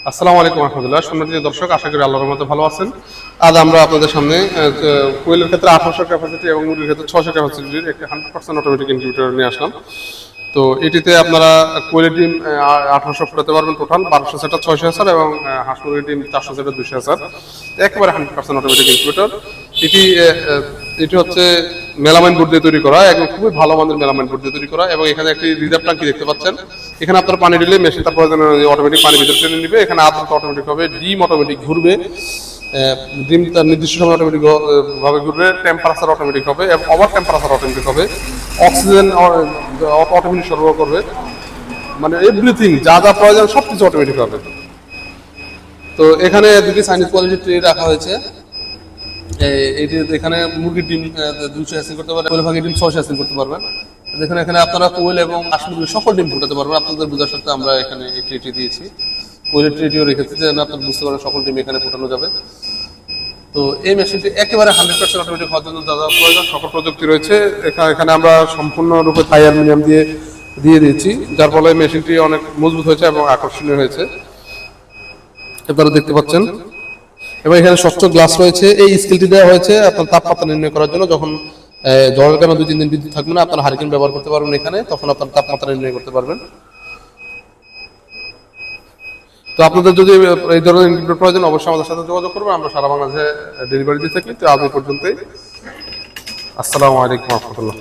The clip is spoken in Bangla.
আসসালামু আলাইকুম রহমতুল্লাহ। সম্মানিত দর্শক, আশা করি আল্লাহর রহমতে ভালো আছেন। আজ আমরা আপনাদের সামনে কোয়েলের ক্ষেত্রে 1800 ক্যাপাসিটি এবং মুরগির ক্ষেত্রে 600 ক্যাপাসিটির একটা 100% অটোমেটিক ইনকিউবেটর নিয়ে আসলাম। তো এটিতে আপনারা কোয়েলের ডিম 1800 ফুটাতে পারবেন, টোটাল 1200 সেটা 600,000 এবং হাঁস মুরগির ডিম 400 সেটা 200,000, একেবারে 100% অটোমেটিক ইনকিউবেটর। এটি এটি হচ্ছে মেলামাইন বোর্ড দিয়ে তৈরি করা, একদম খুবই ভালো মানের মেলামাইন বোর্ড দিয়ে তৈরি করা। এবং এখানে একটি রিজার্ভ ট্যাঙ্কি দেখতে পাচ্ছেন। এখানে আপনার পানি দিলে মেশিন তার প্রয়োজন অটোমেটিক পানি ভিতরে টেনে নিবে। এখানে আদ্রতা অটোমেটিক হবে, ডিম অটোমেটিক ঘুরবে, ডিম তার নির্দিষ্ট সময় অটোমেটিক ভাবে ঘুরবে, টেম্পারেচার অটোমেটিক হবে এবং ওভার টেম্পারেচার অটোমেটিক হবে, অক্সিজেন অটোমেটিক সরবরাহ করবে, মানে এভরিথিং যা যা প্রয়োজন সবকিছু অটোমেটিক হবে। তো এখানে দুটি চাইনিজ কোয়ালিটির ট্রে রাখা হয়েছে। এখানে মুরগির ডিম 200 হ্যাসিং করতে পারবেন, কোয়েল পাখির ডিম 600 হ্যাসিং করতে পারবেন। দেখুন এখানে আপনারা কোয়েল এবং হাঁস মুরগির সকল ডিম ফুটাতে পারবেন। আপনাদের বোঝার সাথে আমরা এখানে এই ট্রেটি দিয়েছি, কোয়েলের ট্রেটিও রেখেছি যেন আপনারা বুঝতে পারেন সকল ডিম এখানে ফুটানো যাবে। তো এই মেশিনটি একেবারে 100% অটোমেটিক হওয়ার জন্য যা যা প্রয়োজন সকল প্রযুক্তি রয়েছে। এখানে আমরা সম্পূর্ণরূপে থাই অ্যালুমিনিয়াম দিয়ে দিয়েছি, যার ফলে মেশিনটি অনেক মজবুত হয়েছে এবং আকর্ষণীয় হয়েছে, আপনারা দেখতে পাচ্ছেন। এবং এখানে স্বচ্ছ গ্লাস রয়েছে। এই স্কেলটি দেওয়া হয়েছে আপনার তাপমাত্রা নির্ণয় করার জন্য। যখন জ্বরের কারণে 2-3 দিন বিদ্যুৎ থাকবে না, আপনার হারিকেন ব্যবহার করতে পারবেন এখানে, তখন আপনার তাপমাত্রা নির্ণয় করতে পারবেন। তো আপনাদের যদি এই ধরনের ইনকিউবেটর প্রয়োজন, অবশ্যই আমাদের সাথে যোগাযোগ করবেন। আমরা সারা বাংলাদেশে ডেলিভারি দিয়ে থাকি। তো আজ এই পর্যন্তই। আসসালামু আলাইকুম রহমতুল্লাহ।